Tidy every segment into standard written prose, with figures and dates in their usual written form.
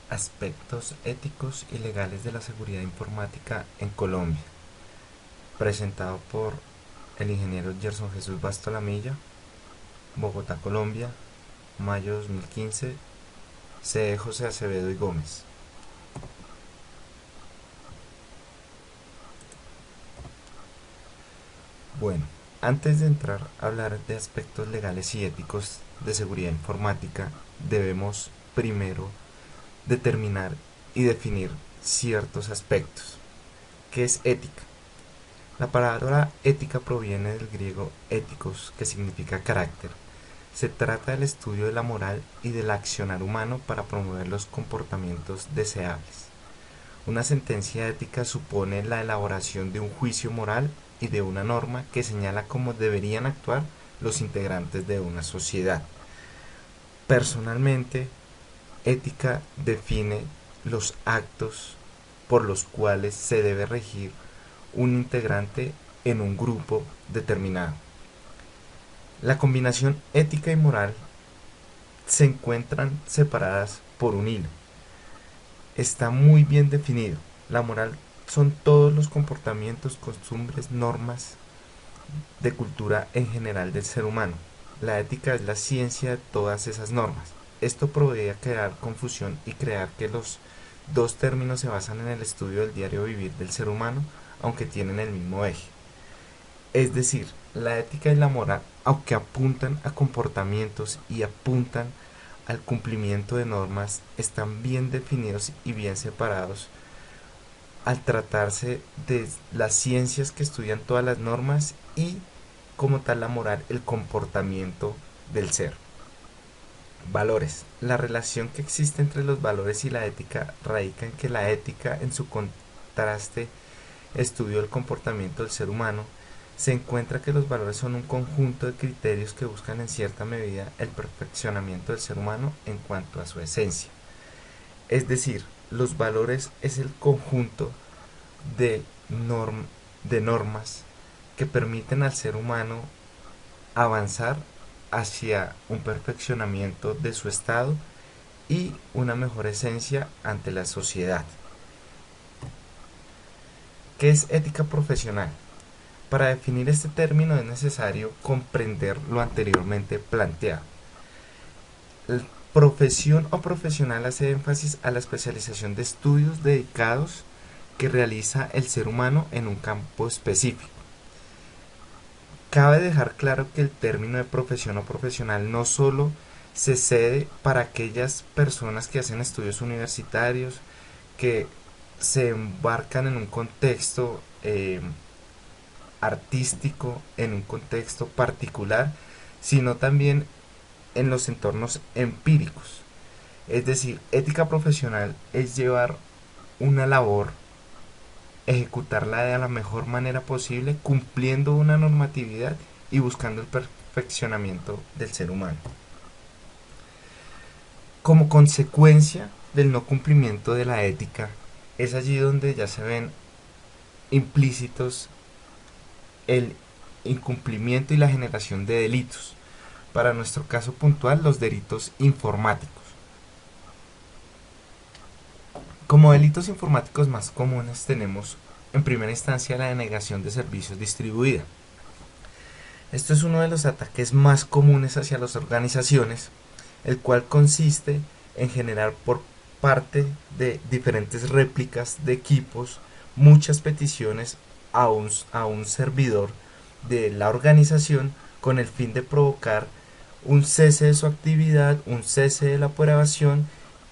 Aspectos éticos y legales de la seguridad informática en Colombia, presentado por el ingeniero Gerson Jesús Bastolamilla, Bogotá, Colombia, mayo 2015, sede José Acevedo y Gómez. Bueno, antes de entrar a hablar de aspectos legales y éticos de seguridad informática, debemos primero determinar y definir ciertos aspectos. ¿Qué es ética? La palabra ética proviene del griego éticos, que significa carácter. Se trata del estudio de la moral y del accionar humano para promover los comportamientos deseables. Una sentencia ética supone la elaboración de un juicio moral y de una norma que señala cómo deberían actuar los integrantes de una sociedad. Personalmente, ética define los actos por los cuales se debe regir un integrante en un grupo determinado. La combinación ética y moral se encuentran separadas por un hilo. Está muy bien definido. La moral son todos los comportamientos, costumbres, normas de cultura en general del ser humano. La ética es la ciencia de todas esas normas. Esto provee a crear confusión y crear que los dos términos se basan en el estudio del diario vivir del ser humano, aunque tienen el mismo eje. Es decir, la ética y la moral, aunque apuntan a comportamientos y apuntan al cumplimiento de normas, están bien definidos y bien separados al tratarse de las ciencias que estudian todas las normas y como tal la moral, el comportamiento del ser. Valores. La relación que existe entre los valores y la ética radica en que la ética, en su contraste estudio del comportamiento del ser humano, se encuentra que los valores son un conjunto de criterios que buscan en cierta medida el perfeccionamiento del ser humano en cuanto a su esencia. Es decir, los valores es el conjunto de, de normas que permiten al ser humano avanzar hacia un perfeccionamiento de su estado y una mejor esencia ante la sociedad. ¿Qué es ética profesional? Para definir este término es necesario comprender lo anteriormente planteado. La profesión o profesional hace énfasis a la especialización de estudios dedicados que realiza el ser humano en un campo específico. Cabe dejar claro que el término de profesión o profesional no solo se cede para aquellas personas que hacen estudios universitarios, que se embarcan en un contexto artístico, en un contexto particular, sino también en los entornos empíricos. Es decir, ética profesional es llevar una labor, ejecutarla de la mejor manera posible, cumpliendo una normatividad y buscando el perfeccionamiento del ser humano. Como consecuencia del no cumplimiento de la ética, es allí donde ya se ven implícitos el incumplimiento y la generación de delitos. Para nuestro caso puntual, los delitos informáticos. Como delitos informáticos más comunes tenemos en primera instancia la denegación de servicios distribuida. Esto es uno de los ataques más comunes hacia las organizaciones, el cual consiste en generar por parte de diferentes réplicas de equipos muchas peticiones a un servidor de la organización con el fin de provocar un cese de su actividad, un cese de la operación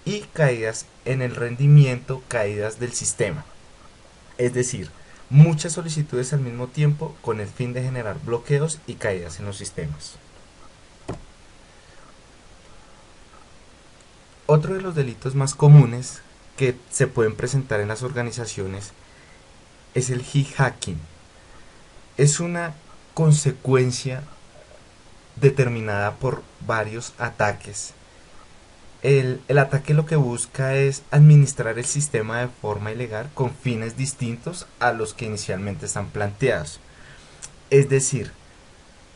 y caídas en el rendimiento, caídas del sistema. Es decir, muchas solicitudes al mismo tiempo con el fin de generar bloqueos y caídas en los sistemas. Otro de los delitos más comunes que se pueden presentar en las organizaciones es el hacking. Es una consecuencia determinada por varios ataques. El ataque lo que busca es administrar el sistema de forma ilegal con fines distintos a los que inicialmente están planteados. Es decir,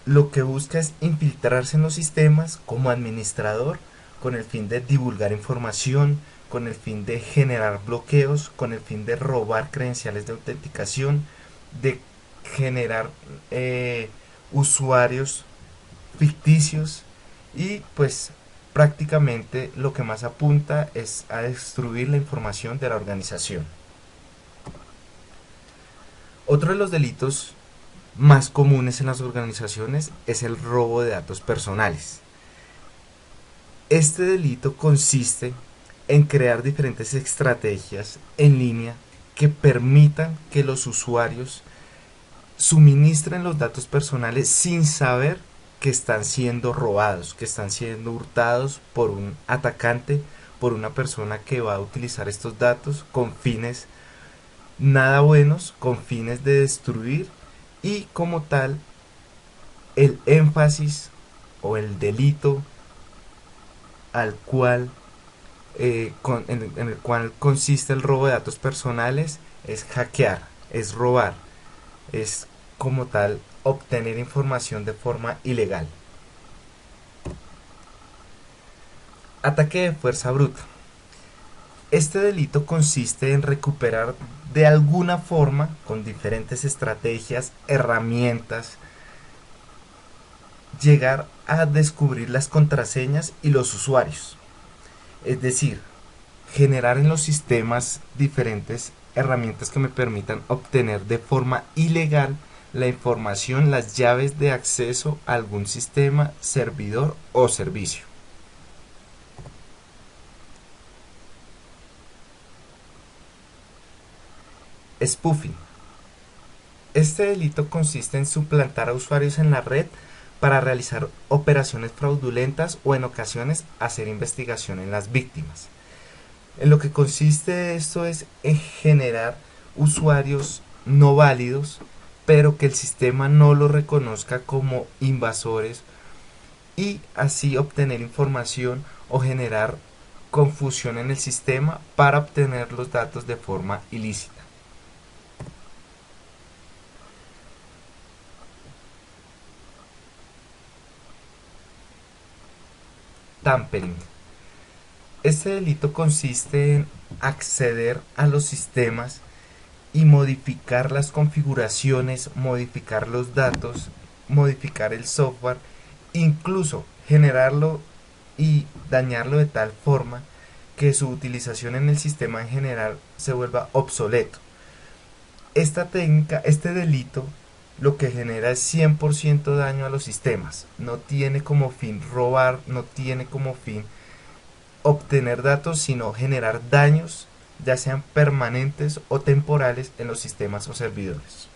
lo que busca es infiltrarse en los sistemas como administrador con el fin de divulgar información, con el fin de generar bloqueos, con el fin de robar credenciales de autenticación, de generar usuarios ficticios y pues prácticamente lo que más apunta es a destruir la información de la organización. Otro de los delitos más comunes en las organizaciones es el robo de datos personales. Este delito consiste en crear diferentes estrategias en línea que permitan que los usuarios suministren los datos personales sin saber que están siendo robados, que están siendo hurtados por un atacante, por una persona que va a utilizar estos datos con fines nada buenos, con fines de destruir, y como tal el énfasis o el delito al cual en el cual consiste el robo de datos personales es hackear, es robar, es como tal obtener información de forma ilegal. Ataque de fuerza bruta. Este delito consiste en recuperar de alguna forma, con diferentes estrategias, herramientas, llegar a descubrir las contraseñas y los usuarios. Es decir, generar en los sistemas diferentes herramientas que me permitan obtener de forma ilegal la información, las llaves de acceso a algún sistema, servidor o servicio. Spoofing. Este delito consiste en suplantar a usuarios en la red para realizar operaciones fraudulentas o en ocasiones hacer investigación en las víctimas. En lo que consiste esto es en generar usuarios no válidos, pero que el sistema no los reconozca como invasores y así obtener información o generar confusión en el sistema para obtener los datos de forma ilícita. Tampering. Este delito consiste en acceder a los sistemas y modificar las configuraciones, modificar los datos, modificar el software, incluso generarlo y dañarlo de tal forma que su utilización en el sistema en general se vuelva obsoleto. Esta técnica, este delito, lo que genera es 100% daño a los sistemas. No tiene como fin robar, no tiene como fin obtener datos, sino generar daños, ya sean permanentes o temporales, en los sistemas o servidores.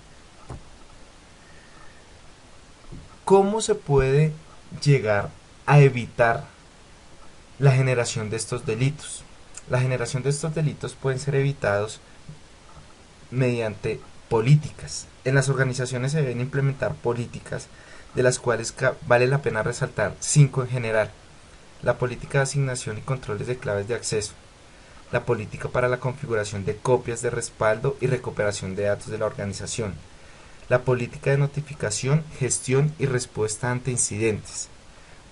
¿Cómo se puede llegar a evitar la generación de estos delitos? La generación de estos delitos pueden ser evitados mediante políticas. En las organizaciones se deben implementar políticas, de las cuales vale la pena resaltar 5 en general: la política de asignación y controles de claves de acceso, la política para la configuración de copias de respaldo y recuperación de datos de la organización, la política de notificación, gestión y respuesta ante incidentes,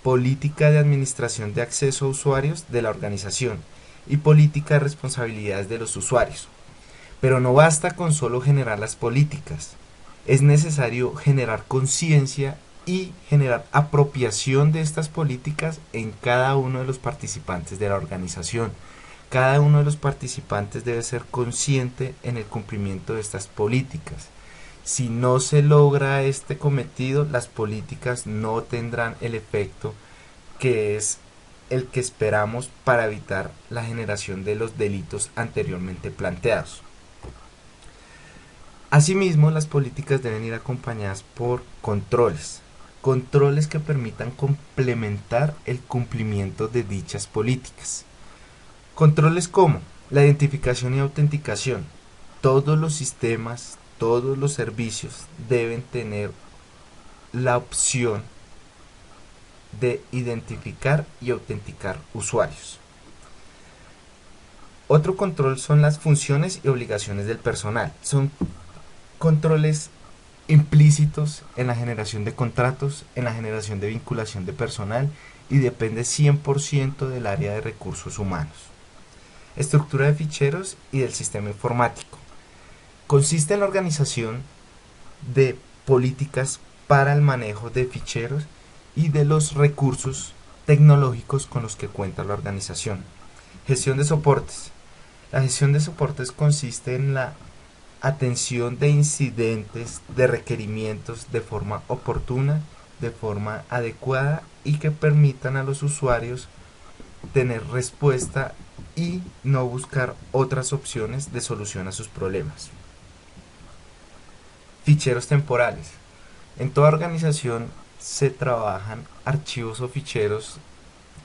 política de administración de acceso a usuarios de la organización y política de responsabilidades de los usuarios. Pero no basta con solo generar las políticas, es necesario generar conciencia y generar apropiación de estas políticas en cada uno de los participantes de la organización. Cada uno de los participantes debe ser consciente en el cumplimiento de estas políticas. Si no se logra este cometido, las políticas no tendrán el efecto que es el que esperamos para evitar la generación de los delitos anteriormente planteados. Asimismo, las políticas deben ir acompañadas por controles que permitan complementar el cumplimiento de dichas políticas. Controles como la identificación y autenticación. Todos los sistemas, todos los servicios deben tener la opción de identificar y autenticar usuarios. Otro control son las funciones y obligaciones del personal. Son controles implícitos en la generación de contratos, en la generación de vinculación de personal, y depende 100% del área de recursos humanos. Estructura de ficheros y del sistema informático. Consiste en la organización de políticas para el manejo de ficheros y de los recursos tecnológicos con los que cuenta la organización. Gestión de soportes. La gestión de soportes consiste en la atención de incidentes, de requerimientos de forma oportuna, de forma adecuada y que permitan a los usuarios tener respuesta y no buscar otras opciones de solución a sus problemas. Ficheros temporales. En toda organización se trabajan archivos o ficheros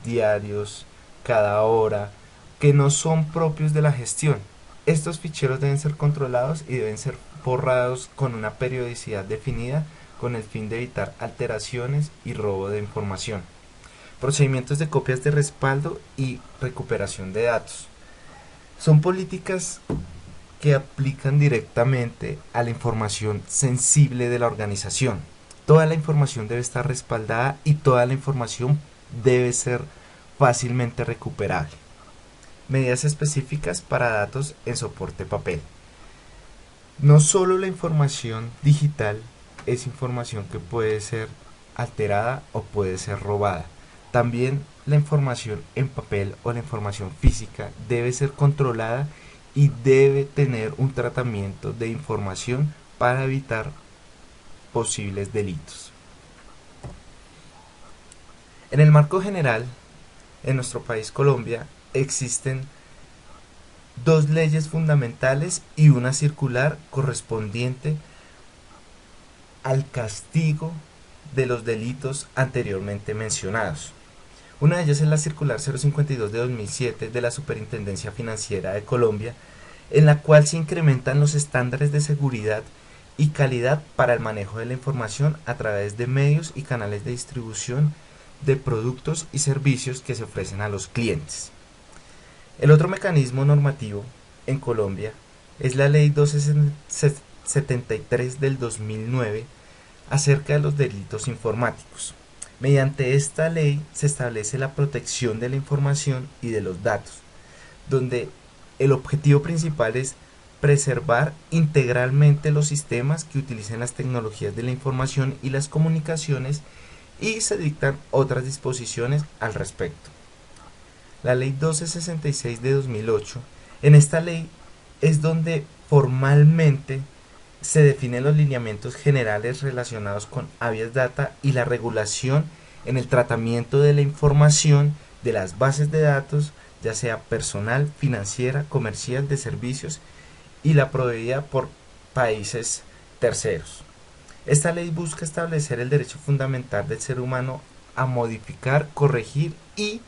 diarios, cada hora, que no son propios de la gestión. Estos ficheros deben ser controlados y deben ser borrados con una periodicidad definida con el fin de evitar alteraciones y robo de información. Procedimientos de copias de respaldo y recuperación de datos. Son políticas que aplican directamente a la información sensible de la organización. Toda la información debe estar respaldada y toda la información debe ser fácilmente recuperable. Medidas específicas para datos en soporte papel. No solo la información digital es información que puede ser alterada o puede ser robada. También la información en papel o la información física debe ser controlada y debe tener un tratamiento de información para evitar posibles delitos. En el marco general, en nuestro país Colombia, existen dos leyes fundamentales y una circular correspondiente al castigo de los delitos anteriormente mencionados. Una de ellas es la circular 052 de 2007 de la Superintendencia Financiera de Colombia, en la cual se incrementan los estándares de seguridad y calidad para el manejo de la información a través de medios y canales de distribución de productos y servicios que se ofrecen a los clientes. El otro mecanismo normativo en Colombia es la Ley 1273 del 2009 acerca de los delitos informáticos. Mediante esta ley se establece la protección de la información y de los datos, donde el objetivo principal es preservar integralmente los sistemas que utilicen las tecnologías de la información y las comunicaciones, y se dictan otras disposiciones al respecto. La Ley 1266 de 2008, en esta ley es donde formalmente se definen los lineamientos generales relacionados con habeas data y la regulación en el tratamiento de la información de las bases de datos, ya sea personal, financiera, comercial, de servicios, y la proveída por países terceros. Esta ley busca establecer el derecho fundamental del ser humano a modificar, corregir y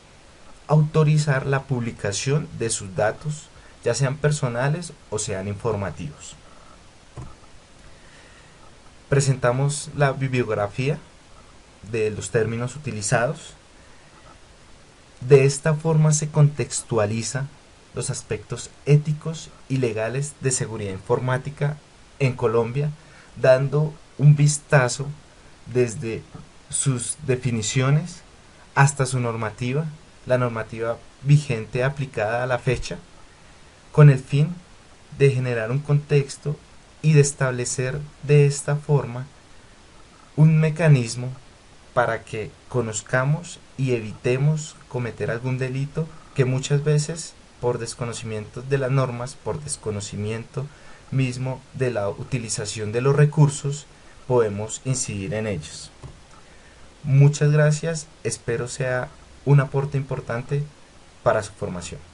autorizar la publicación de sus datos, ya sean personales o sean informativos. Presentamos la bibliografía de los términos utilizados. De esta forma se contextualiza los aspectos éticos y legales de seguridad informática en Colombia, dando un vistazo desde sus definiciones hasta su normativa, la normativa vigente aplicada a la fecha, con el fin de generar un contexto y de establecer de esta forma un mecanismo para que conozcamos y evitemos cometer algún delito que muchas veces, por desconocimiento de las normas, por desconocimiento mismo de la utilización de los recursos, podemos incidir en ellos. Muchas gracias, espero sea un aporte importante para su formación.